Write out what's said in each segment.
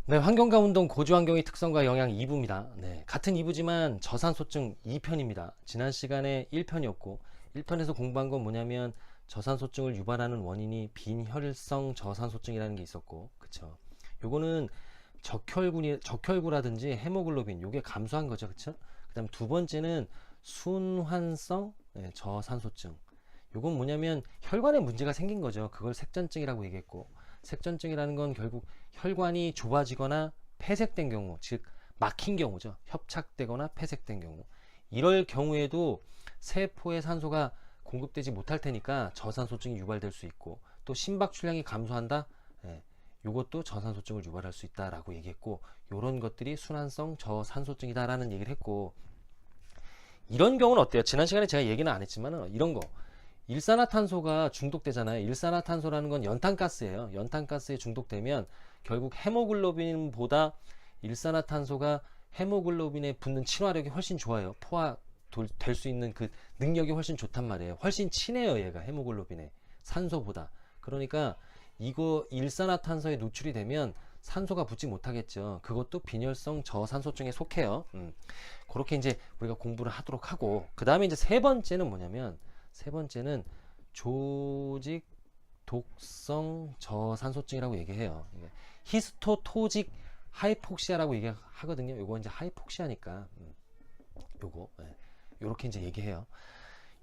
네, 환경과 운동 고주환경의 특성과 영향 2부입니다. 네, 같은 2부지만 저산소증 2편입니다. 지난 시간에 1편이었고 1편에서 공부한 건 뭐냐면 저산소증을 유발하는 원인이 빈혈성 저산소증이라는 게 있었고, 그쵸? 요거는 적혈구라든지 헤모글로빈 요게 감소한 거죠, 그쵸? 그다음 두 번째는 순환성 저산소증. 요건 뭐냐면 혈관에 문제가 생긴 거죠. 그걸 색전증이라고 얘기했고, 색전증이라는 건 결국 혈관이 좁아지거나 폐색된 경우, 즉 막힌 경우죠. 협착되거나 폐색된 경우. 이럴 경우에도 세포에 산소가 공급되지 못할 테니까 저산소증이 유발될 수 있고, 또 심박 출량이 감소한다. 예, 요것도 저산소증을 유발할 수 있다라고 얘기했고, 요런 것들이 순환성 저산소증이다라는 얘기를 했고, 이런 경우는 어때요? 지난 시간에 제가 얘기는 안 했지만 이런 거, 일산화탄소가 중독되잖아요. 일산화탄소라는 건 연탄가스예요. 연탄가스에 중독되면 결국 헤모글로빈보다 일산화탄소가 헤모글로빈에 붙는 친화력이 훨씬 좋아요. 될 수 있는 그 능력이 훨씬 좋단 말이에요. 훨씬 친해요, 얘가 헤모글로빈에, 산소보다. 그러니까 이거 일산화탄소에 노출이 되면 산소가 붙지 못하겠죠. 그것도 빈혈성 저산소증에 속해요. 그렇게 이제 우리가 공부를 하도록 하고, 그 다음에 이제 세 번째는 뭐냐면, 세 번째는 조직 독성 저산소증이라고 얘기해요. 히스토토직 하이폭시아라고 얘기하거든요. 요거 이제 하이폭시아니까 요거 요렇게 이제 얘기해요.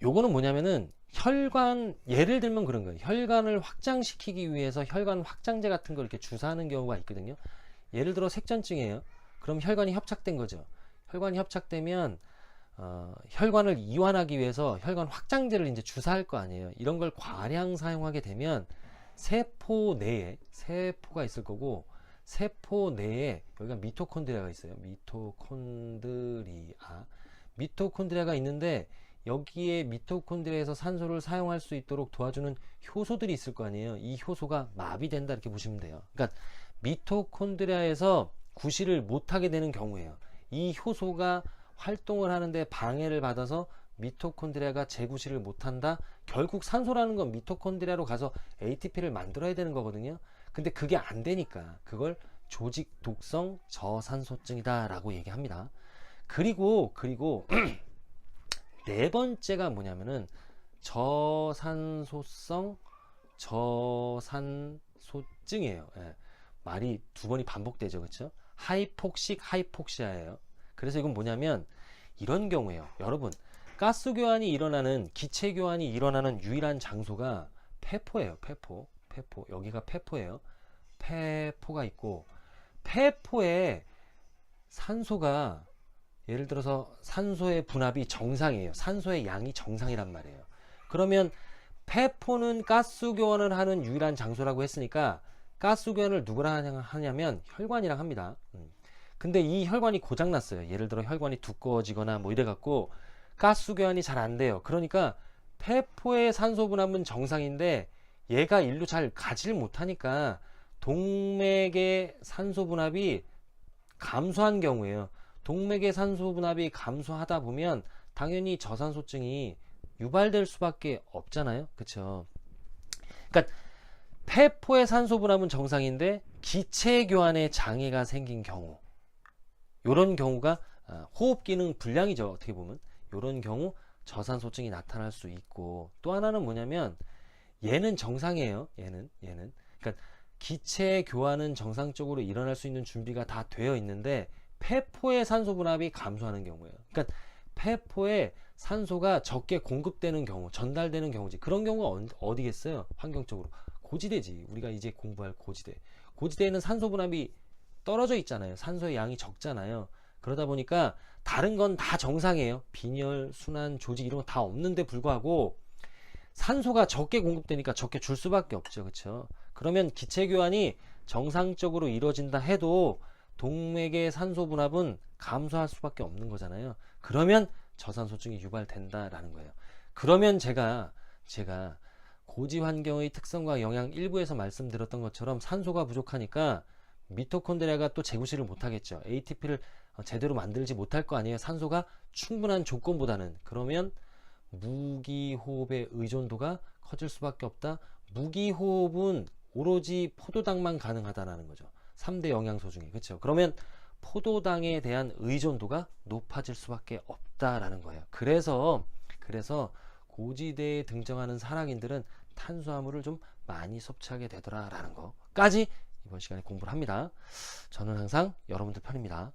요거는 뭐냐면은 혈관, 예를 들면 그런 거예요. 혈관을 확장시키기 위해서 혈관 확장제 같은 걸 이렇게 주사하는 경우가 있거든요. 예를 들어 색전증이에요. 그럼 혈관이 협착된 거죠. 혈관이 협착되면 혈관을 이완하기 위해서 혈관 확장제를 이제 주사할 거 아니에요. 이런 걸 과량 사용하게 되면 세포 내에 세포가 있을 거고, 세포 내에 여기가 미토콘드리아가 있어요. 미토콘드리아가 있는데, 여기에 미토콘드리아에서 산소를 사용할 수 있도록 도와주는 효소들이 있을 거 아니에요. 이 효소가 마비된다 이렇게 보시면 돼요. 그러니까 미토콘드리아에서 구실을 못하게 되는 경우에요. 이 효소가 활동을 하는데 방해를 받아서 미토콘드리아가 재구실을 못한다. 결국 산소라는 건 미토콘드리아로 가서 ATP를 만들어야 되는 거거든요. 근데 그게 안 되니까 그걸 조직 독성 저산소증이다 라고 얘기합니다. 그리고 네 번째가 뭐냐면은 저산소성 저산소증이에요. 예. 말이 두 번이 반복되죠, 그렇죠? 하이폭시아예요. 그래서 이건 뭐냐면 이런 경우예요. 여러분, 가스 교환이 일어나는, 기체 교환이 일어나는 유일한 장소가 폐포예요. 폐포. 여기가 폐포예요. 폐포가 있고, 폐포에 산소가, 예를 들어서 산소의 분압이 정상이에요. 산소의 양이 정상이란 말이에요. 그러면 폐포는 가스 교환을 하는 유일한 장소라고 했으니까 가스 교환을 누구랑 하냐면 혈관이랑 합니다. 근데 이 혈관이 고장났어요. 예를 들어 혈관이 두꺼워지거나 뭐 이래갖고 가스 교환이 잘 안 돼요. 그러니까 폐포의 산소 분압은 정상인데 얘가 일로 잘 가지를 못하니까 동맥의 산소 분압이 감소한 경우에요. 동맥의 산소 분압이 감소하다 보면 당연히 저산소증이 유발될 수밖에 없잖아요. 그쵸? 그러니까 폐포의 산소 분압은 정상인데 기체 교환에 장애가 생긴 경우, 요런 경우가 호흡 기능 불량이죠. 어떻게 보면 요런 경우 저산소증이 나타날 수 있고, 또 하나는 뭐냐면 얘는 정상이에요. 얘는 그러니까 기체 교환은 정상적으로 일어날 수 있는 준비가 다 되어 있는데 폐포의 산소 분압이 감소하는 경우예요. 그러니까 폐포에 산소가 적게 공급되는 경우, 전달되는 경우지. 그런 경우가 어디겠어요? 환경적으로 고지대지. 우리가 이제 공부할 고지대. 고지대에는 산소 분압이 떨어져 있잖아요. 산소의 양이 적잖아요. 그러다 보니까 다른 건 다 정상이에요. 빈혈, 순환, 조직 이런 거 다 없는데 불구하고 산소가 적게 공급되니까 적게 줄 수밖에 없죠. 그렇죠? 그러면 기체 교환이 정상적으로 이루어진다 해도 동맥의 산소 분압은 감소할 수밖에 없는 거잖아요. 그러면 저산소증이 유발된다라는 거예요. 그러면 제가 고지 환경의 특성과 영향 일부에서 말씀드렸던 것처럼 산소가 부족하니까 미토콘드리아가 또 재구실을 못하겠죠. ATP를 제대로 만들지 못할 거 아니에요. 산소가 충분한 조건보다는. 그러면 무기호흡의 의존도가 커질 수밖에 없다. 무기호흡은 오로지 포도당만 가능하다는 거죠. 3대 영양소 중에. 그렇죠? 그러면 포도당에 대한 의존도가 높아질 수밖에 없다라는 거예요. 그래서 고지대에 등장하는 산악인들은 탄수화물을 좀 많이 섭취하게 되더라라는 거까지 이번 시간에 공부를 합니다. 저는 항상 여러분들 편입니다.